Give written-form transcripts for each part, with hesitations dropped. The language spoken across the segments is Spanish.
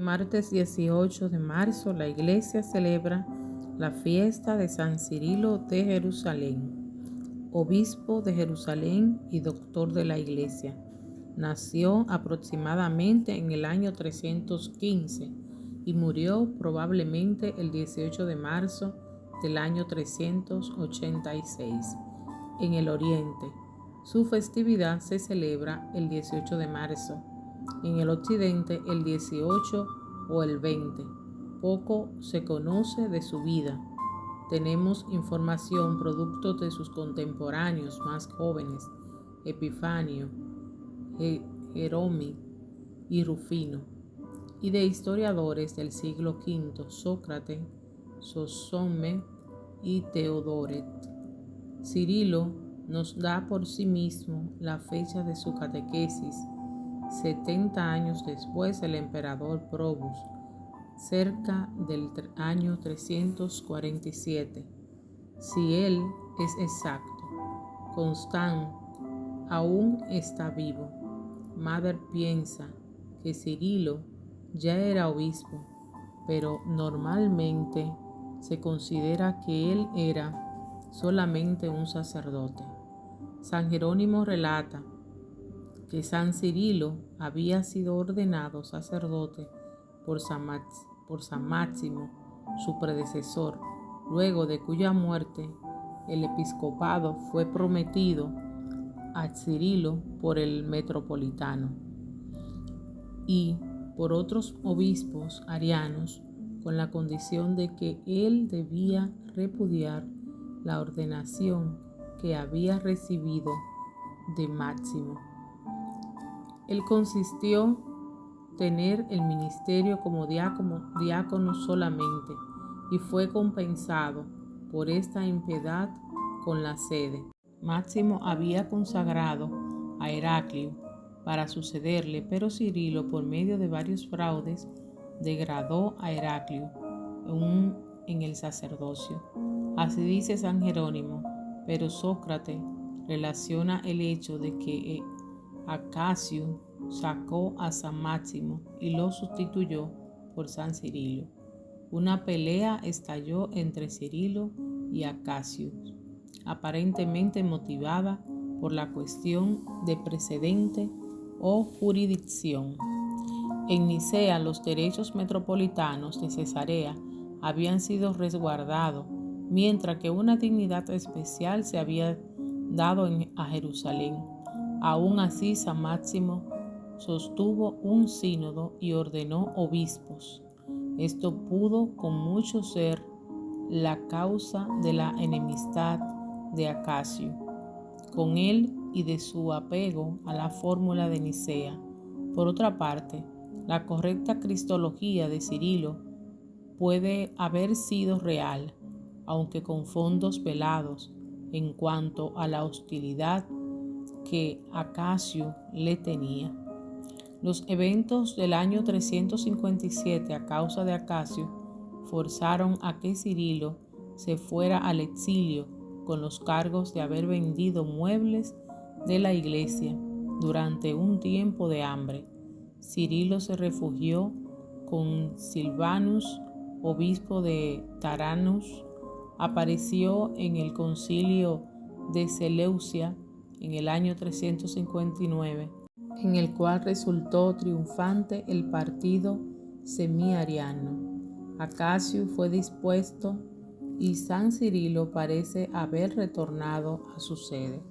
Martes 18 de marzo, la Iglesia celebra la fiesta de San Cirilo de Jerusalén, obispo de Jerusalén y doctor de la Iglesia. Nació aproximadamente en el año 315 y murió probablemente el 18 de marzo del año 386 en el Oriente. Su festividad se celebra el 18 de marzo. En el occidente el 18 o el 20. Poco se conoce de su vida. Tenemos información producto de sus contemporáneos más jóvenes, Epifanio, Jeromi y Rufino, y de historiadores del siglo V, Sócrates, Sosome y Teodoret. Cirilo nos da por sí mismo la fecha de su catequesis, 70 años después del emperador Probus, cerca del año 347. Si él es exacto, Constant aún está vivo. Mather piensa que Cirilo ya era obispo, pero normalmente se considera que él era solamente un sacerdote. San Jerónimo relata que San Cirilo había sido ordenado sacerdote por San Máximo, su predecesor, luego de cuya muerte el episcopado fue prometido a Cirilo por el metropolitano y por otros obispos arianos, con la condición de que él debía repudiar la ordenación que había recibido de Máximo. Él consistió tener el ministerio como diácono solamente y fue compensado por esta impiedad con la sede. Máximo había consagrado a Heraclio para sucederle, pero Cirilo, por medio de varios fraudes, degradó a Heraclio en el sacerdocio. Así dice San Jerónimo, pero Sócrates relaciona el hecho de que Acasio sacó a San Máximo y lo sustituyó por San Cirilo. Una pelea estalló entre Cirilo y Acasio, aparentemente motivada por la cuestión de precedente o jurisdicción. En Nicea, los derechos metropolitanos de Cesarea habían sido resguardados, mientras que una dignidad especial se había dado a Jerusalén. Aún así, San Máximo sostuvo un sínodo y ordenó obispos. Esto pudo con mucho ser la causa de la enemistad de Acasio con él y de su apego a la fórmula de Nicea. Por otra parte, la correcta cristología de Cirilo puede haber sido real, aunque con fondos velados, en cuanto a la hostilidad que Acasio le tenía. Los eventos del año 357 a causa de Acasio forzaron a que Cirilo se fuera al exilio con los cargos de haber vendido muebles de la iglesia durante un tiempo de hambre. Cirilo se refugió con Silvanus, obispo de Taranus. Apareció en el concilio de Seleucia en el año 359, en el cual resultó triunfante el partido semiariano. Acasio fue dispuesto y San Cirilo parece haber retornado a su sede.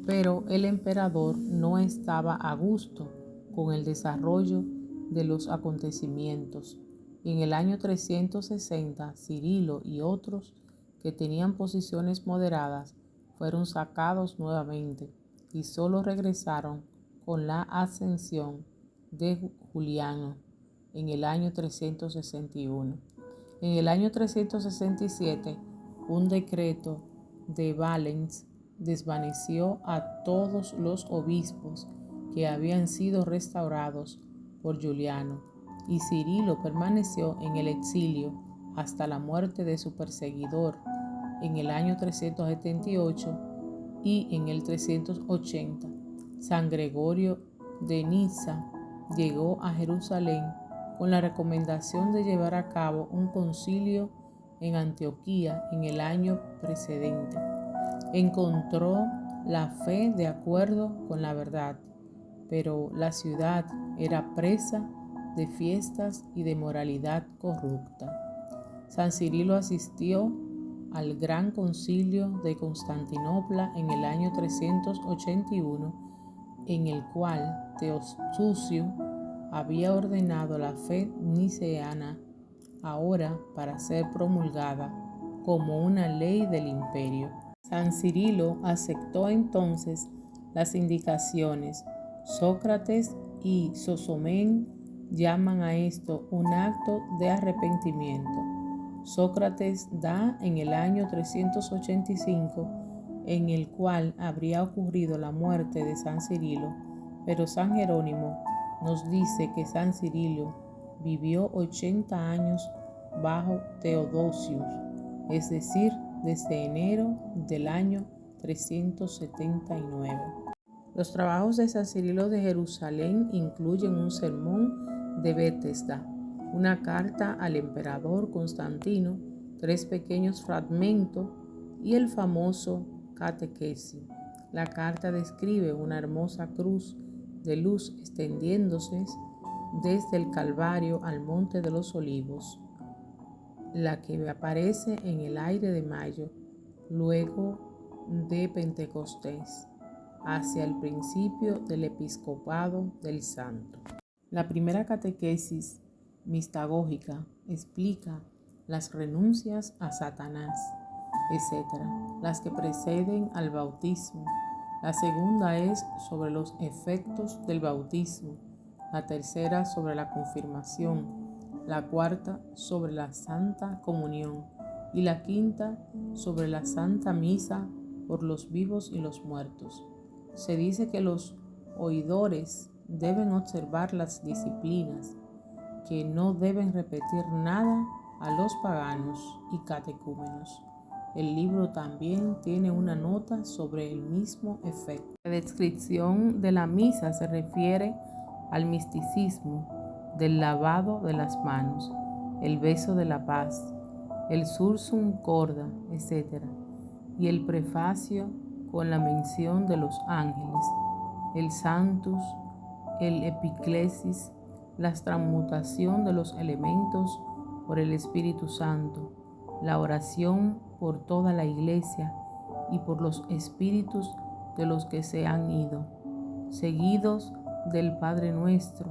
Pero el emperador no estaba a gusto con el desarrollo de los acontecimientos. En el año 360, Cirilo y otros que tenían posiciones moderadas fueron sacados nuevamente y solo regresaron con la ascensión de Juliano en el año 361. En el año 367, un decreto de Valens desvaneció a todos los obispos que habían sido restaurados por Juliano, y Cirilo permaneció en el exilio hasta la muerte de su perseguidor en el año 378 y en el 380. San Gregorio de Niza llegó a Jerusalén con la recomendación de llevar a cabo un concilio en Antioquía en el año precedente. Encontró la fe de acuerdo con la verdad, pero la ciudad era presa de fiestas y de moralidad corrupta. San Cirilo asistió al Gran Concilio de Constantinopla en el año 381, en el cual Teodosio había ordenado la fe niceana ahora para ser promulgada como una ley del imperio. San Cirilo aceptó entonces las indicaciones. Sócrates y Sosomén llaman a esto un acto de arrepentimiento. Sócrates da en el año 385, en el cual habría ocurrido la muerte de San Cirilo, pero San Jerónimo nos dice que San Cirilo vivió 80 años bajo Teodosius, es decir, desde enero del año 379. Los trabajos de San Cirilo de Jerusalén incluyen un sermón de Betesda, una carta al emperador Constantino, 3 pequeños fragmentos y el famoso Catequesis. La carta describe una hermosa cruz de luz extendiéndose desde el Calvario al Monte de los Olivos, la que aparece en el aire de mayo, luego de Pentecostés, hacia el principio del episcopado del santo. La primera catequesis mistagógica explica las renuncias a Satanás, etc., las que preceden al bautismo. La segunda es sobre los efectos del bautismo, la tercera sobre la confirmación, la cuarta sobre la Santa Comunión y la quinta sobre la Santa Misa por los vivos y los muertos. Se dice que los oidores deben observar las disciplinas, que no deben repetir nada a los paganos y catecúmenos. El libro también tiene una nota sobre el mismo efecto. La descripción de la misa se refiere al misticismo del lavado de las manos, el beso de la paz, el sursum corda, etc., y el prefacio con la mención de los ángeles, el Sanctus, el Epiclesis, la transmutación de los elementos por el Espíritu Santo, la oración por toda la Iglesia y por los espíritus de los que se han ido, seguidos del Padre Nuestro,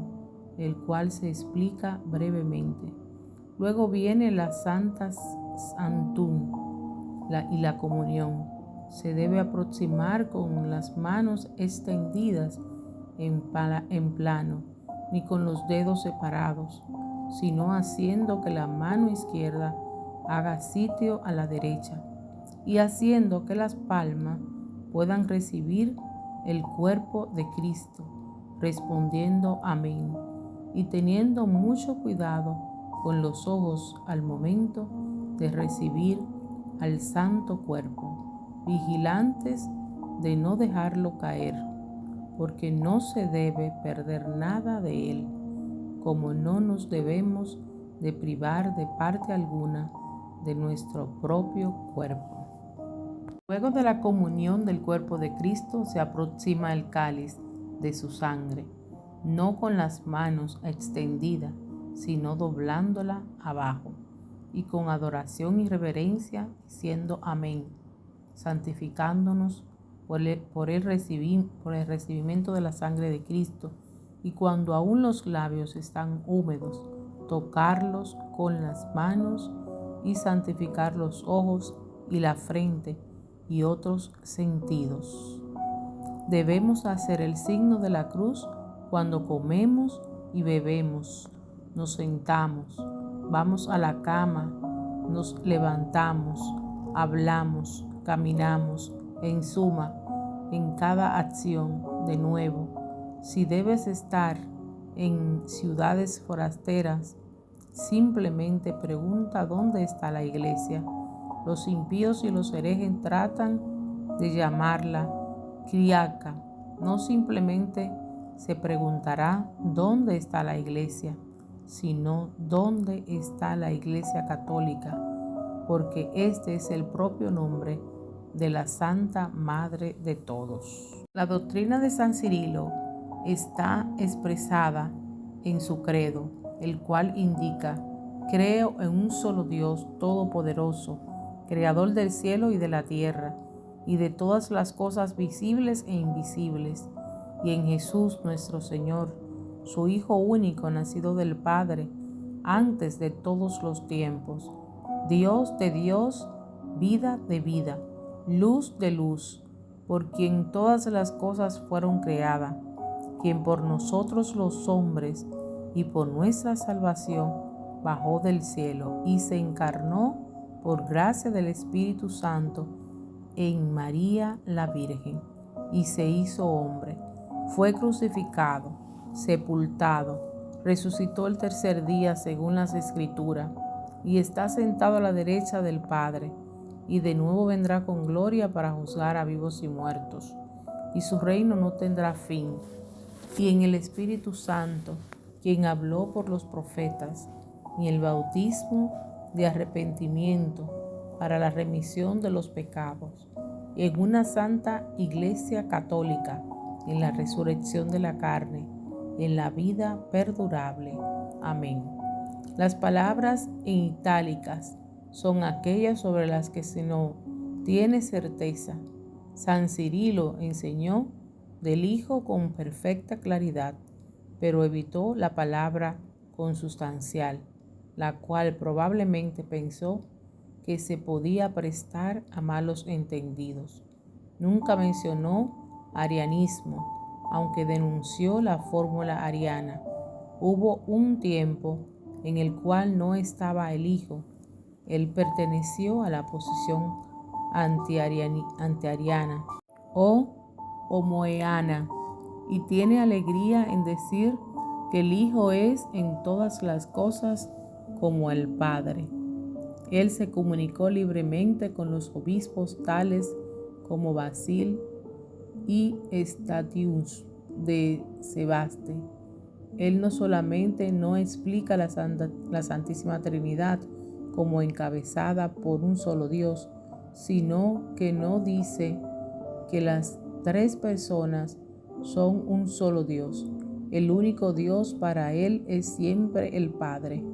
el cual se explica brevemente. Luego viene la Santa Sanctum y la comunión. Se debe aproximar con las manos extendidas en plano, ni con los dedos separados, sino haciendo que la mano izquierda haga sitio a la derecha y haciendo que las palmas puedan recibir el cuerpo de Cristo, respondiendo amén, y teniendo mucho cuidado con los ojos al momento de recibir al santo cuerpo, vigilantes de no dejarlo caer, porque no se debe perder nada de él, como no nos debemos de privar de parte alguna de nuestro propio cuerpo. Luego de la comunión del cuerpo de Cristo se aproxima el cáliz de su sangre, no con las manos extendidas, sino doblándola abajo, y con adoración y reverencia, diciendo amén, santificándonos por el recibimiento de la sangre de Cristo, y cuando aún los labios están húmedos, tocarlos con las manos y santificar los ojos y la frente y otros sentidos. Debemos hacer el signo de la cruz cuando comemos y bebemos, nos sentamos, vamos a la cama, nos levantamos, hablamos, caminamos, en suma, en cada acción. De nuevo, si debes estar en ciudades forasteras, simplemente pregunta dónde está la iglesia. Los impíos y los herejes tratan de llamarla Kyriaka. No simplemente se preguntará dónde está la iglesia, sino dónde está la Iglesia Católica, porque este es el propio nombre de la Santa Madre de todos. La doctrina de San Cirilo está expresada en su credo, el cual indica: creo en un solo Dios todopoderoso, creador del cielo y de la tierra, y de todas las cosas visibles e invisibles, y en Jesús nuestro Señor, su Hijo único, nacido del Padre, antes de todos los tiempos, Dios de Dios, vida de vida, luz de luz, por quien todas las cosas fueron creadas, quien por nosotros los hombres y por nuestra salvación bajó del cielo y se encarnó por gracia del Espíritu Santo en María la Virgen, y se hizo hombre, fue crucificado, sepultado, resucitó el tercer día según las Escrituras, y está sentado a la derecha del Padre, y de nuevo vendrá con gloria para juzgar a vivos y muertos, y su reino no tendrá fin. Y en el Espíritu Santo, quien habló por los profetas, y el bautismo de arrepentimiento para la remisión de los pecados, y en una santa Iglesia Católica, en la resurrección de la carne, en la vida perdurable. Amén. Las palabras en itálicas son aquellas sobre las que se no tiene certeza. San Cirilo enseñó del Hijo con perfecta claridad, pero evitó la palabra consustancial, la cual probablemente pensó que se podía prestar a malos entendidos. Nunca mencionó arianismo, aunque denunció la fórmula ariana. Hubo un tiempo en el cual no estaba el Hijo. Él perteneció a la posición antiariana o homoeana, y tiene alegría en decir que el Hijo es en todas las cosas como el Padre. Él se comunicó libremente con los obispos tales como Basil y Statius de Sebaste. Él no solamente no explica la Santísima Trinidad como encabezada por un solo Dios, sino que no dice que las tres personas son un solo Dios. El único Dios para él es siempre el Padre.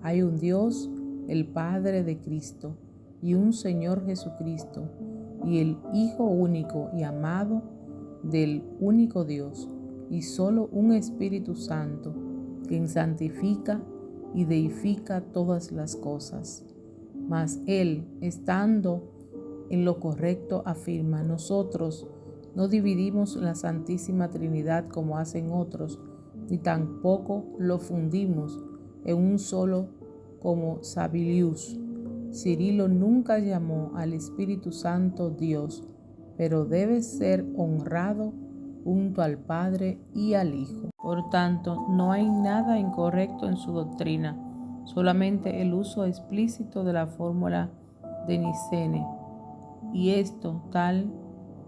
Hay un Dios, el Padre de Cristo, y un Señor Jesucristo, y el Hijo único y amado del único Dios, y solo un Espíritu Santo, quien santifica y deifica todas las cosas. Mas Él, estando en lo correcto, afirma: nosotros no dividimos la Santísima Trinidad como hacen otros, ni tampoco lo fundimos en un solo como Sabilius. Cirilo nunca llamó al Espíritu Santo Dios, pero debe ser honrado junto al Padre y al Hijo. Por tanto, no hay nada incorrecto en su doctrina, solamente el uso explícito de la fórmula de Nicene, y esto tal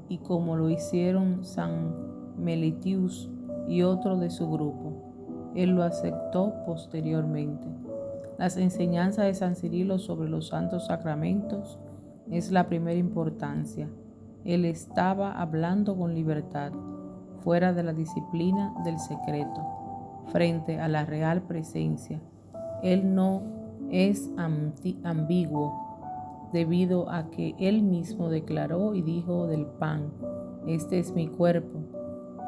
y como lo hicieron San Melitius y otro de su grupo. Él lo aceptó posteriormente. Las enseñanzas de San Cirilo sobre los santos sacramentos es la primera importancia. Él estaba hablando con libertad, fuera de la disciplina del secreto, frente a la real presencia. Él no es ambiguo, debido a que él mismo declaró y dijo del pan: este es mi cuerpo.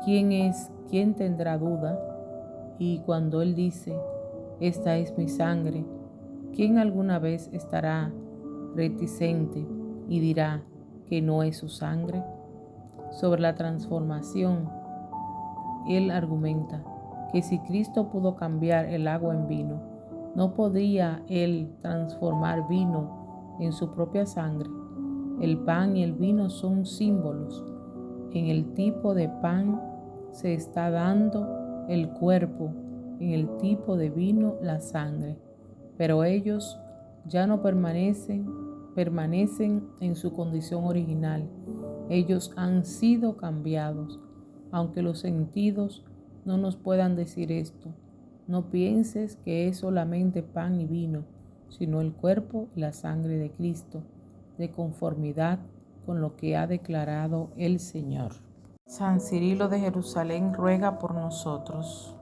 ¿Quién tendrá duda? Y cuando él dice: esta es mi sangre, ¿quién alguna vez estará reticente y dirá que no es su sangre? Sobre la transformación, él argumenta que si Cristo pudo cambiar el agua en vino, ¿no podría él transformar vino en su propia sangre? El pan y el vino son símbolos. En el tipo de pan se está dando el cuerpo, en el tipo de vino la sangre, pero ellos ya no permanecen en su condición original. Ellos han sido cambiados, aunque los sentidos no nos puedan decir esto. No pienses que es solamente pan y vino, sino el cuerpo y la sangre de Cristo, de conformidad con lo que ha declarado el Señor. San Cirilo de Jerusalén ruega por nosotros.